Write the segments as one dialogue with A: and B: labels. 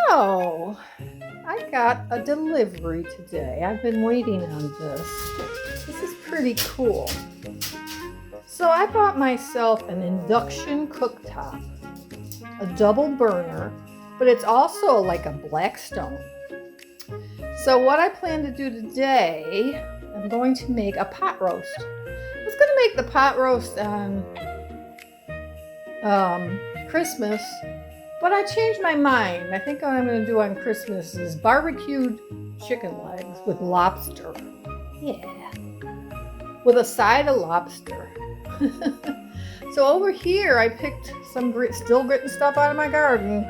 A: So, I got a delivery today. I've been waiting on this. This is pretty cool. So, I bought myself an induction cooktop, a double burner, but it's also like a Blackstone. So, what I plan to do today, I'm going to make a pot roast. I was going to make the pot roast on Christmas, but I changed my mind. I think what I'm going to do on Christmas is barbecued chicken legs with lobster. Yeah. With a side of lobster. So over here I picked some still getting stuff out of my garden.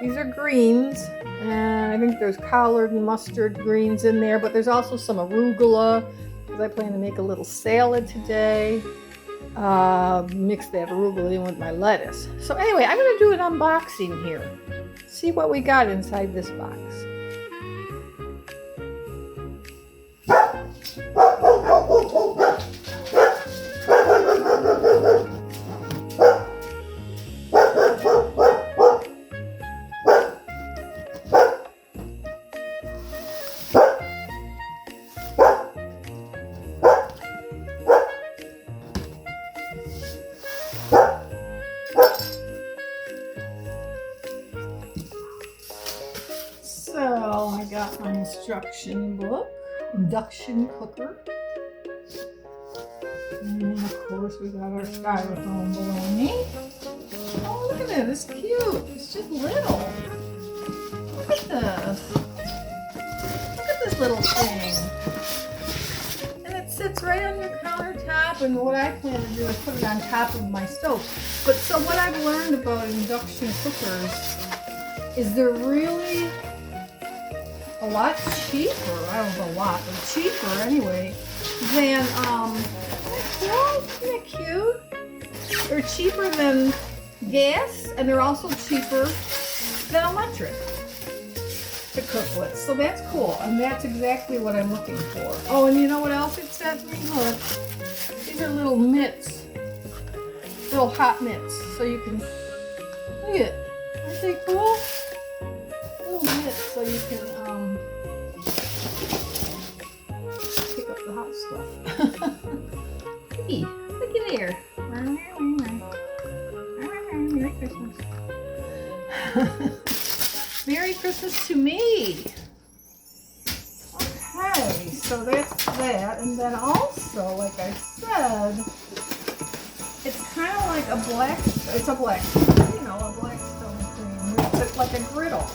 A: These are greens. And I think there's collard and mustard greens in there, but there's also some arugula because I plan to make a little salad today. Mix that arugula in with my lettuce. So anyway, I'm going to do an unboxing here. See what we got inside this box. So I got my instruction book, induction cooker, and of course we got our styrofoam bologna. Oh, look at that, it's cute, it's just little. Look at this. Look at this little thing. And it sits right on your countertop, and what I plan to do is put it on top of my stove. But so what I've learned about induction cookers is they're really a lot cheaper, I don't know a lot, but cheaper anyway, than, isn't that cute? They're cheaper than gas, and they're also cheaper than electric to cook with. So that's cool, and that's exactly what I'm looking for. Oh, and you know what else it sent me? Look, these are little mitts, little hot mitts, so you can, look at it, aren't they cool? Little mitts, so you can, pick up the hot stuff. Hey, look at there. Merry Christmas. Merry Christmas to me. Okay, so that's that. And then also, like I said, it's kind of like a Blackstone, you know, a Blackstone thing. It's like a griddle.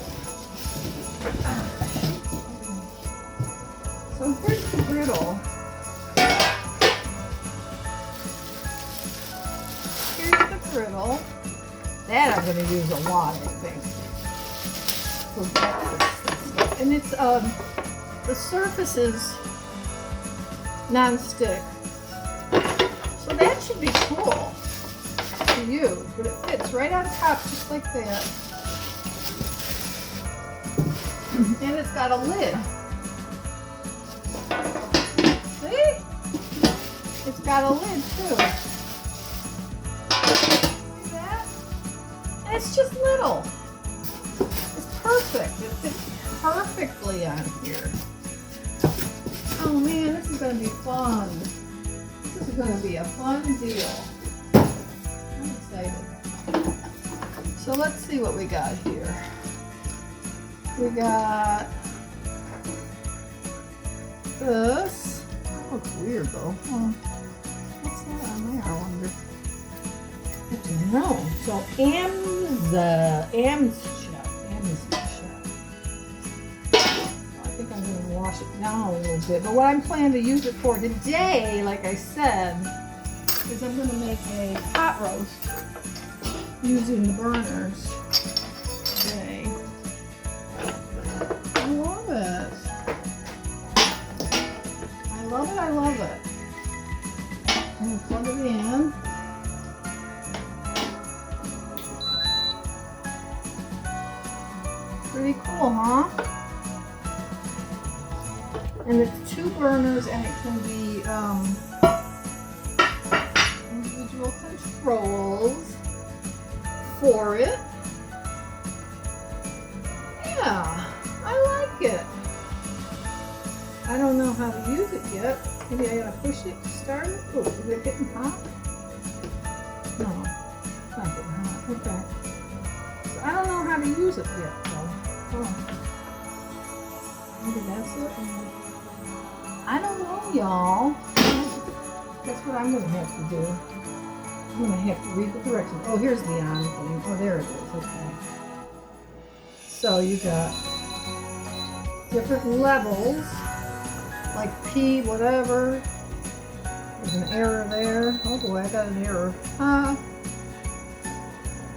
A: So here's the griddle. Here's the griddle. That I'm going to use a lot, I think. For breakfast. And it's, the surface is non-stick. So that should be cool to use. But it fits right on top just like that. And it's got a lid. See? It's got a lid too. See that? And it's just little. It's perfect. It fits perfectly on here. Oh man, this is going to be fun. This is going to be a fun deal. I'm excited. So let's see what we got here. We got this. That looks weird though. Oh, what's that on there, I wonder? I don't know. So Amchef. I think I'm going to wash it down a little bit. But what I'm planning to use it for today, like I said, is I'm going to make a pot roast using the burners today. I love it. I love it, I love it. I'm going to plug it in. Pretty cool, huh? And it's 2 burners, and it can be individual controls for it. Yeah, I like it. I don't know how to use it yet. Maybe I gotta push it to start it. Oh, is it getting hot? No, it's not getting hot. Okay. So I don't know how to use it yet, though. Oh. Maybe that's it. I don't know, y'all. That's what I'm gonna have to do. I'm gonna have to read the directions. Oh, here's the on thing. Oh, there it is. Okay. So you got different levels, like P, whatever. There's an error there. Oh boy, I got an error.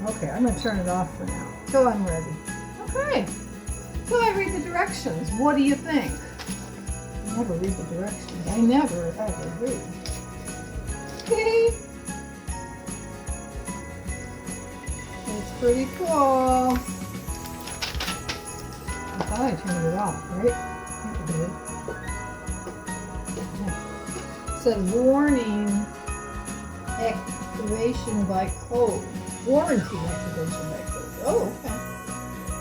A: Okay, I'm gonna turn it off for now till I'm ready. Okay. So I read the directions. What do you think? I never read the directions. I never ever read. Okay. It's pretty cool. I thought I turned it off, right? I think I did. It says warning activation by code. Warranty activation by code. Oh, okay.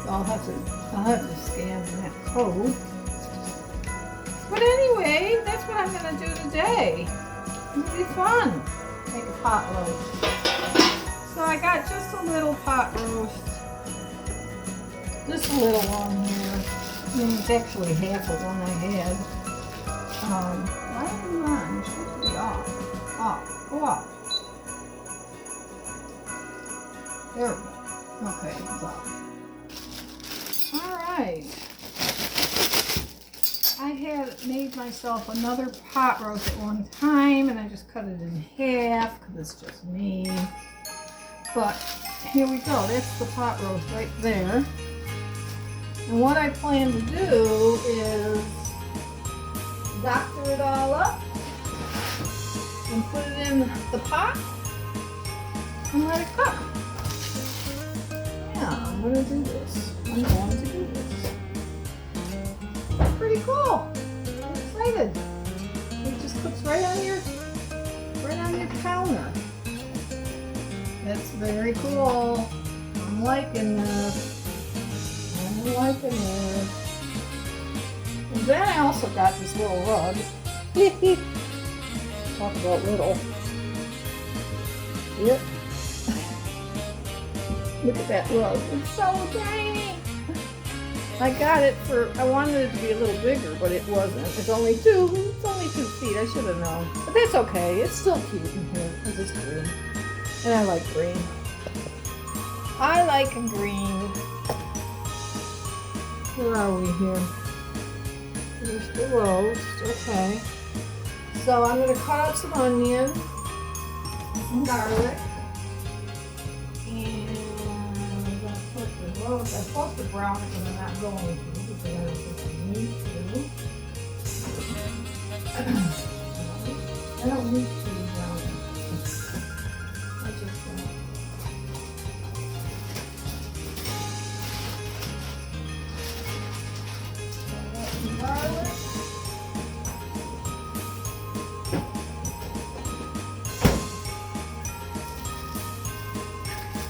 A: So I'll have to scan that code. But anyway, that's what I'm gonna do today. It'll be fun. Make a pot roast. So I got just a little pot roast. Just a little one here. I mean, it's actually half of one I had. Why are you on? You're supposed to be off. Off. Go off. There we go. Okay, it's off. Alright. I had made myself another pot roast at one time, and I just cut it in half because it's just me. But here we go. That's the pot roast right there. And what I plan to do is doctor it all up and put it in the pot and let it cook. Yeah, I'm going to do this. I'm going to do this. Pretty cool. I'm excited. It just cooks right on your counter. That's very cool. I'm liking this. I'm liking it. And then I also got this little rug. Talk about little. Yep. Look at that rug. It's so tiny. I got it I wanted it to be a little bigger, but it wasn't. It's only 2 feet. I should have known. But that's okay. It's still cute in here. It's just green. And I like green. I like green. Where are we here? Here's the roast. Okay. So I'm going to cut up some onion, some garlic, and I'm going to put the roast. I'm supposed to brown it, but I'm not going to because I don't think I need to. I don't need to brown it. I just don't. Garlic.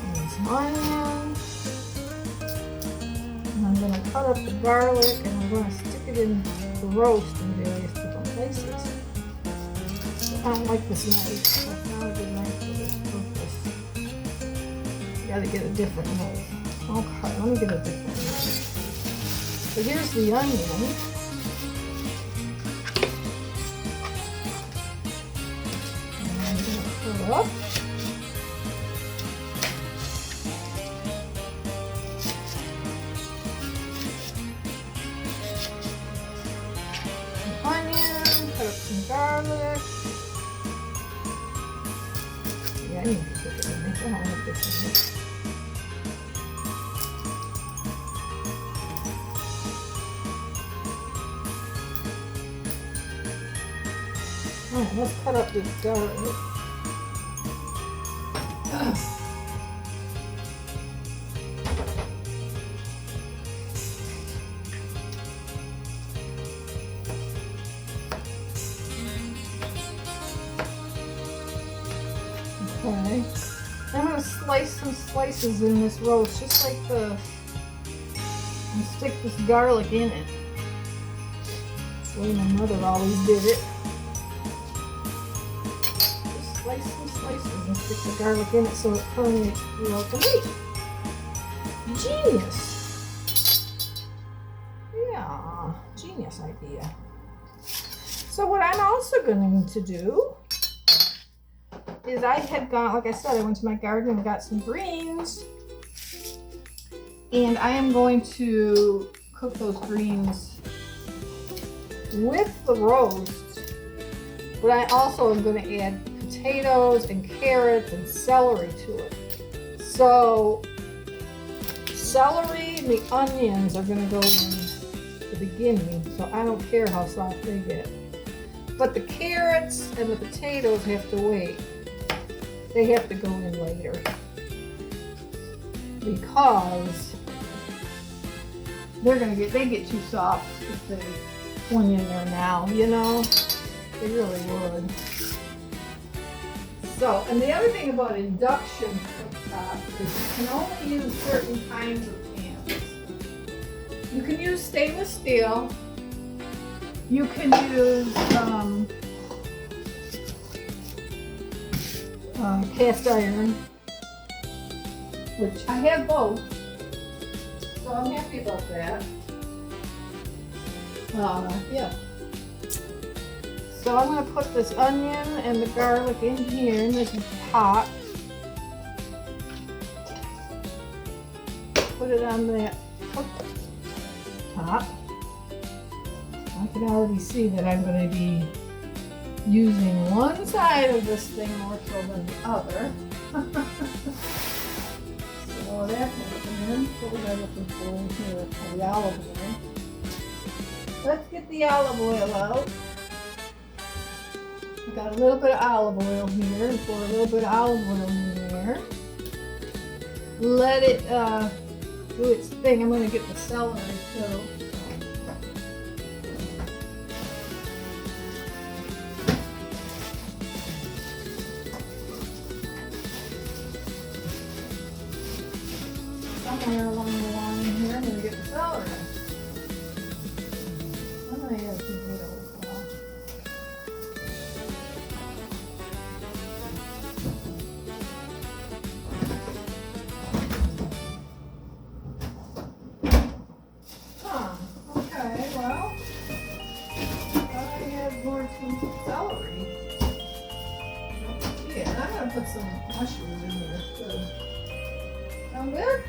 A: And some onion. And I'm going to cut up the garlic and I'm going to stick it in the roast in various different places. So I don't like this knife. That's not a good knife for this purpose. You gotta get a different knife. Okay, let me get a different knife. So here's the onion. Up. Some onion, cut up some garlic. Yeah, I need to put it in there. I don't want this in here. Alright, let's cut up this garlic. Okay, I'm going to slice some slices in this roast, just like the and stick this garlic in it. The way my mother always did it. Just slice some slices and stick the garlic in it so it permeates throughout the meat. Genius. Yeah, genius idea. So what I'm also going to do is I had gone, like I said, I went to my garden and got some greens. And I am going to cook those greens with the roast. But I also am going to add potatoes and carrots and celery to it. So celery and the onions are going to go in the beginning. So I don't care how soft they get. But the carrots and the potatoes have to wait. They have to go in later. Because they get too soft if they went in there now, you know? They really would. So, and the other thing about induction cooktops is you can only use certain kinds of pans. You can use stainless steel. You can use cast iron, which I have both, so I'm happy about that. Yeah. So I'm going to put this onion and the garlic in here in this pot. Put it on that top. I can already see that I'm going to be using one side of this thing more so than the other. So that went in. What was I looking for in here? Oh, the olive oil. Let's get the olive oil out. I got a little bit of olive oil here, and pour a little bit of olive oil in there. Let it do its thing. I'm going to get the celery too. Somewhere along the line here, I'm going to get the celery. I'm going to add tomato as well. Okay, well, I had more some celery. Yeah, and I'm going to put some mushrooms in there too. Sound good?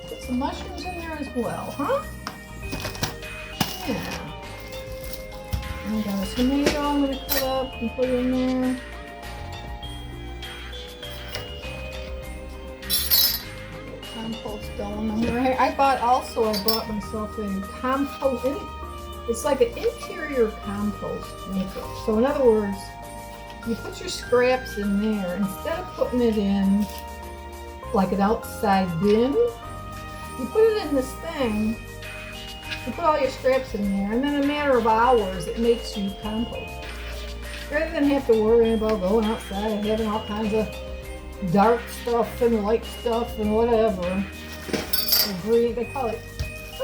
A: Put some mushrooms in there as well, huh? Yeah. I got a tomato I'm going to cut up and put in there. Compost going there. I bought myself a compost. It's like an interior compost maker. So in other words, you put your scraps in there instead of putting it in like an outside bin. You put it in this thing. You put all your scraps in there, and then in a matter of hours, it makes you compost. Rather than have to worry about going outside and having all kinds of dark stuff and light stuff and whatever. Or green, what do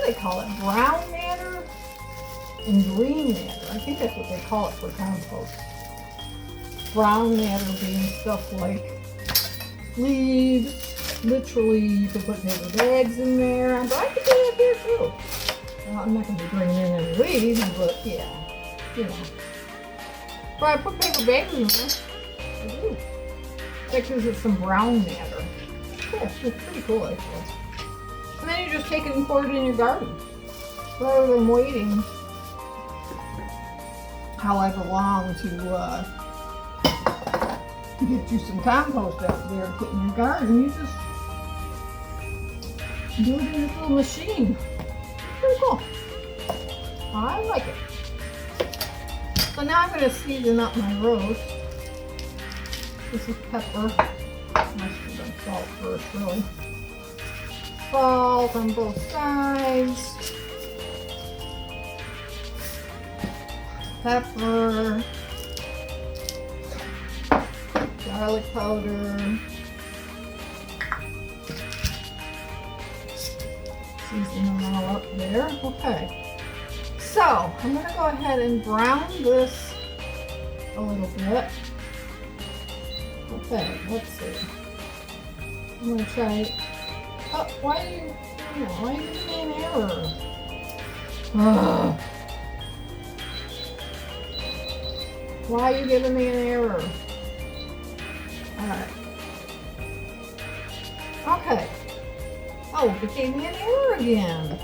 A: they call it? Brown matter and green matter. I think that's what they call it for compost. Brown matter being stuff like leaves. Literally, you can put paper bags in there. But I could do that here too. Well, I'm not going to be bringing in any leaves, but yeah, you know. But I put paper bags in there. I do. That gives it some brown matter. Cool. It's pretty cool, actually. And then you just take it and pour it in your garden. Rather than waiting however long to get you some compost out there and put in your garden. You just do it in this little machine. Pretty cool. I like it. So now I'm going to season up my roast. This is pepper. I should have done salt first, really. Salt on both sides. Pepper. Garlic powder. season them all up there. Okay. So I'm going to go ahead and brown this a little bit. Okay, let's see. I'm going to try. Oh, why are you giving me an error? Ugh. Why are you giving me an error? Alright. Okay. Oh, it gave me an error again.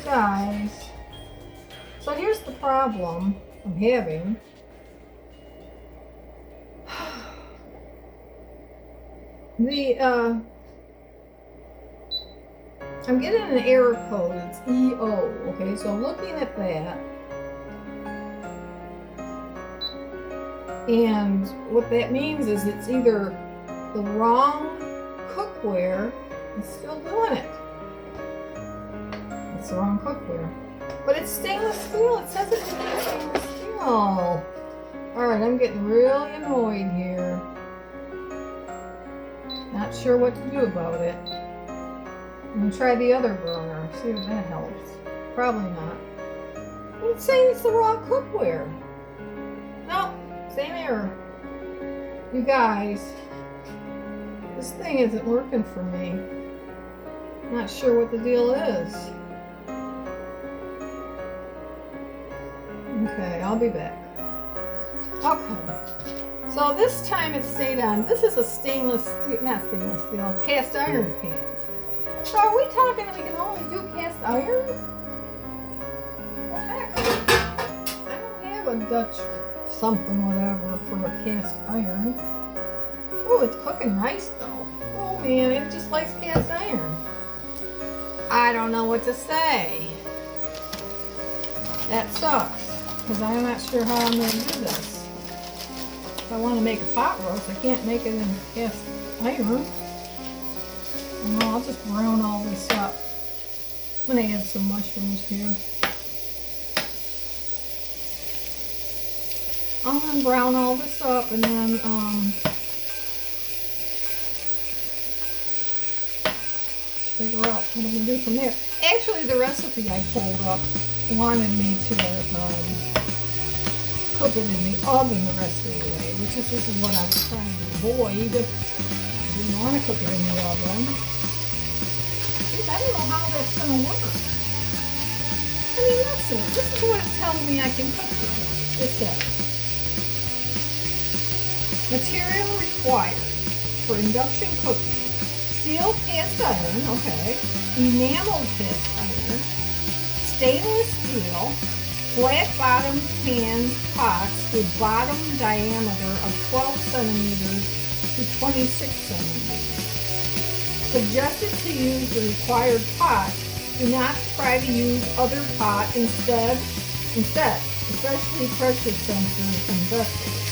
A: Guys. So here's the problem I'm having. I'm getting an error code. It's EO. Okay, so looking at that. And what that means is it's either the wrong cookware. It's still doing it. It's the wrong cookware. But it's stainless steel. It says it's stainless steel. Alright, I'm getting really annoyed here. Not sure what to do about it. I'm going to try the other burner. See if that helps. Probably not. But it's saying it's the wrong cookware. No. Same error. You guys, this thing isn't working for me. Not sure what the deal is. Okay, I'll be back. Okay. So this time it stayed on. This is a stainless steel, not stainless steel, cast iron pan. So are we talking we can only do cast iron? Well, heck, I don't have a Dutch something whatever for a cast iron. Oh, it's cooking nice though. Oh man, it just likes cast iron. I don't know what to say. That sucks, because I'm not sure how I'm going to do this. If I want to make a pot roast, I can't make it in cast iron. And I'll just brown all this up. I'm going to add some mushrooms here. I'm going to brown all this up and then figure out what I'm going to do from there. Actually, the recipe I pulled up wanted me to cook it in the oven the rest of the way, which is this is what I was trying to avoid. I didn't want to cook it in the oven. I don't know how that's going to work. I mean, that's it. This is what it tells me I can cook with. It says, material required for induction cooking. Steel cast iron, okay. Enameled cast iron. Stainless steel. Flat bottom pans, pots with bottom diameter of 12 centimeters to 26 centimeters. Suggested to use the required pot. Do not try to use other pot instead, especially pressure sensors and vessels.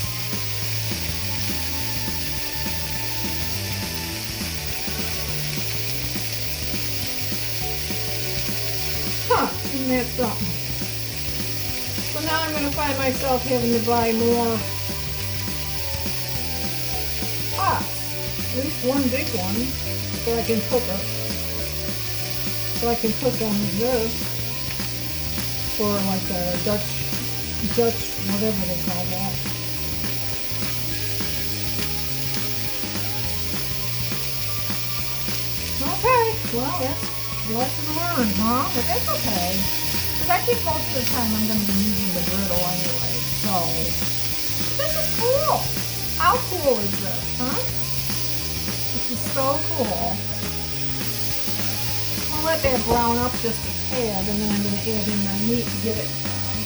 A: Huh, isn't that something? So now I'm going to find myself having to buy more pots, at least one big one, so I can cook it. So I can cook on this for like a Dutch, whatever they call that. Okay, well that's lesson learned, huh? But that's okay. Because I think most of the time I'm going to be using the griddle anyway, so. This is cool. How cool is this, huh? This is so cool. I'll let that brown up just a tad, and then I'm going to add in my meat to get it brown.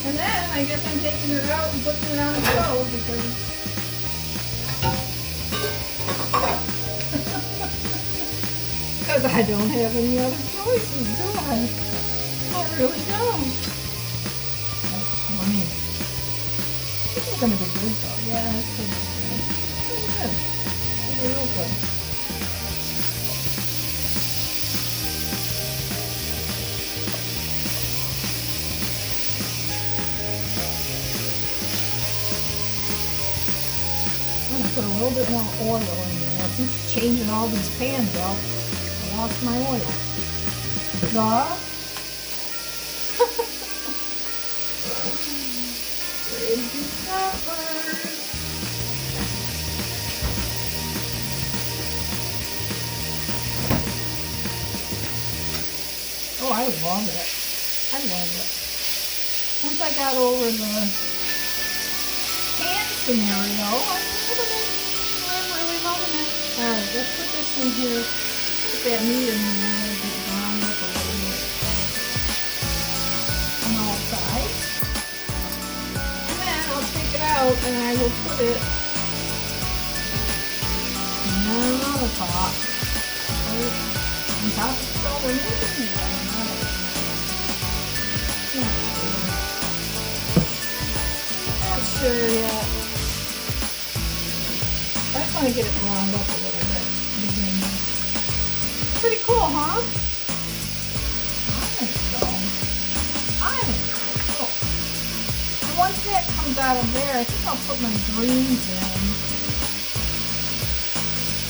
A: And then I guess I'm taking it out and putting it on the stove because I don't have any other choices, do I? I really don't. That's funny. This is going to be good though. Yeah, it's pretty good. Pretty good. Pretty real good. I'm going to put a little bit more oil in there. I keep changing all these pans out. I lost my oil. dog. Crazy peppers. Oh, I love it. I love it. Once I got over the pan scenario, I'm really loving it. Alright, let's put this in here. Put that meat in there and get browned up a little bit on all sides. And then I'll take it out and I will put it in another pot. Right on top of the stove and in there. Not sure yet. I just want to get it browned up a little bit to begin with. Pretty cool, huh? I think so. And once that comes out of there, I think I'll put my greens in.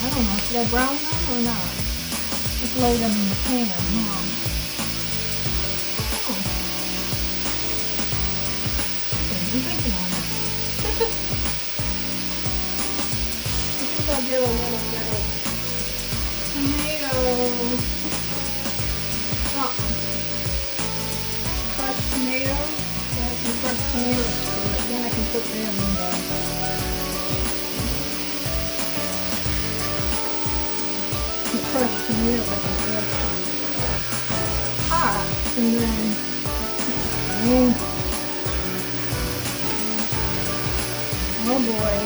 A: I don't know, should I brown them or not? Just lay them in the pan, huh? I'm thinking on it. I think I'll get a little bit of tomato, crushed tomatoes. Add some crushed tomatoes to it. Then I can put them in the crushed tomatoes. I can add to the pot, and then. Oh boy.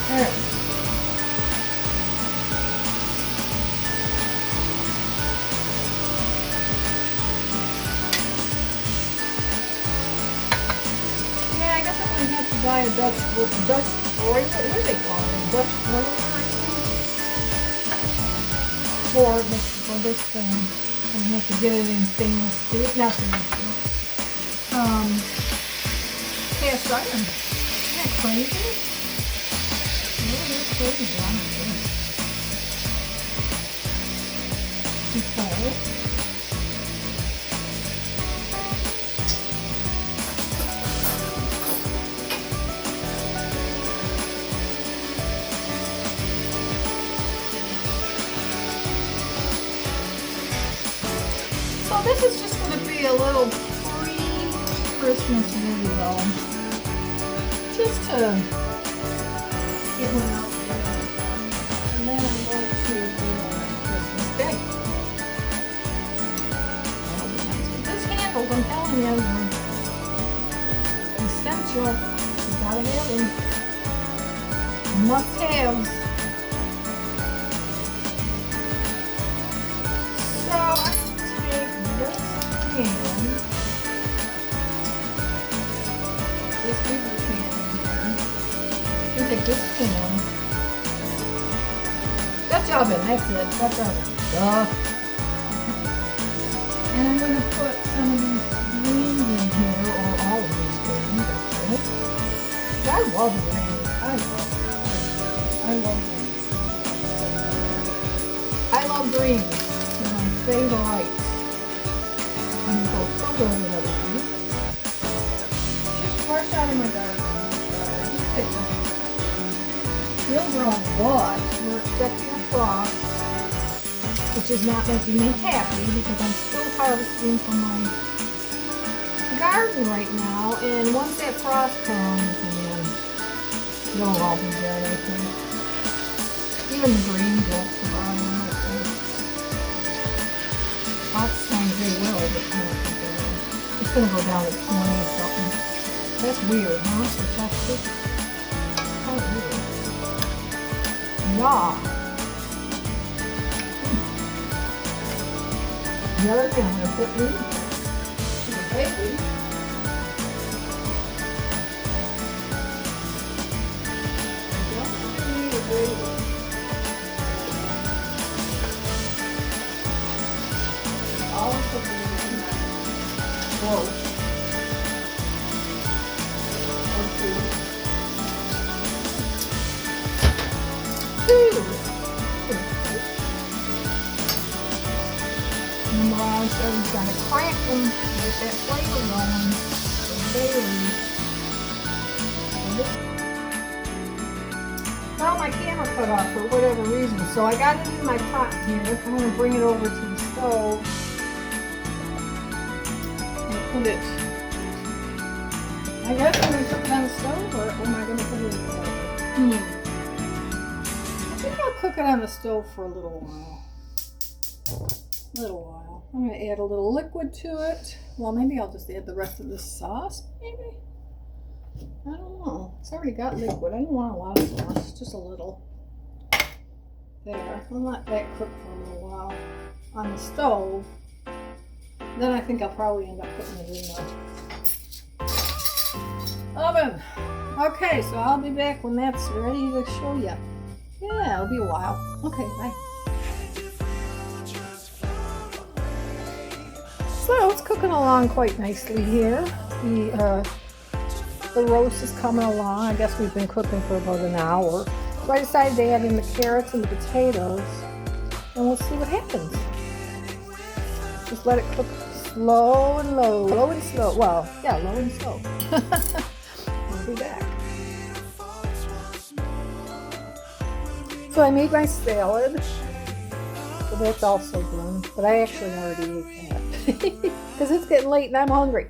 A: Alright. Yeah, I guess I'm going to have to buy a Dutch broiler. What do they call it? Dutch broiler, I think? For this thing. I'm going to have to get it in stainless steel. Not stainless steel. Cast iron. Isn't that crazy? Yeah, that's crazy. Okay. So this is just going to be a little Christmas video, just to get one out there, and then I'm going to do Christmas Day. This handles, I'm telling you, are essential. You gotta have them. Must-haves. So I'm going to take this pan. This bigger pan in here. You take this pan. Dutch oven, that's it. Dutch oven. Duh. And I'm going to put some of these greens in here, or all of these greens, actually. I love greens. I love greens. I love greens. They're my favorite. And they go so good with everything. Fresh out of my garden. Just pick them. Real grown, but we're expecting a frost, which is not making me happy because I'm still harvesting from my garden right now. And once that frost comes, they'll all be dead, I think. Even the greens won't survive. I don't think. Lots of times they will, but I don't think they will. It's going to go down to 20 or something. That's weird, huh? For Texas. Kind of weird. Yeah. The other thing I'm going to put in the baby. All of the baby in my bowl. Two. trying to crank them, get that flavor going. Well, my camera cut off for whatever reason, so I got it in my pot here. I'm going to bring it over to the stove and put it. I guess I'm going to cook it on the stove, or am I going to put it in the oven? I think I'll cook it on the stove for a little while. I'm going to add a little liquid to it. Well, maybe I'll just add the rest of this sauce, maybe? I don't know. It's already got liquid. I don't want a lot of sauce, just a little. There. I'll let that cook for a little while on the stove. Then I think I'll probably end up putting it in the oven. Okay, so I'll be back when that's ready to show you. Yeah, it'll be a while. Okay, bye. So it's cooking along quite nicely here. The roast is coming along. I guess we've been cooking for about an hour. So I decided to add in the carrots and the potatoes, and we'll see what happens. Just let it cook slow and low, low and slow. Well, yeah, low and slow. We'll be back. So I made my salad. So that's also done. But I actually already ate that. Because it's getting late and I'm hungry.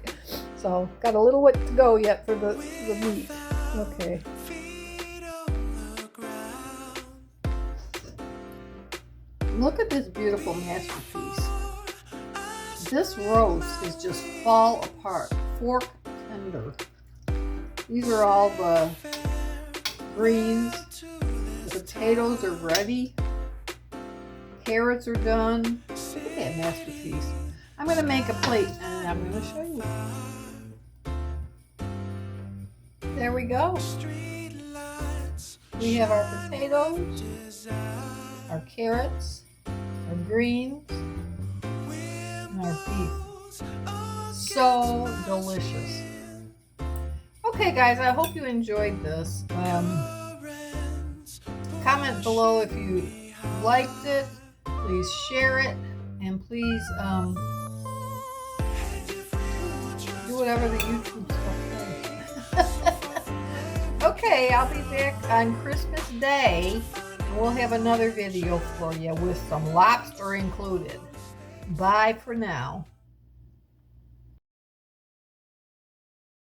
A: So got a little bit to go yet for the meat. Okay. Look at this beautiful masterpiece. This roast is just fall apart. Fork tender. These are all the greens. The potatoes are ready. Carrots are done. Look at that masterpiece. I'm going to make a plate and I'm going to show you. There we go. We have our potatoes, our carrots, our greens, and our beef. So delicious. Okay guys, I hope you enjoyed this. Comment below if you liked it. Please share it. And please do whatever the YouTube stuff does. Okay, I'll be back on Christmas Day. And we'll have another video for you with some lobster included. Bye for now.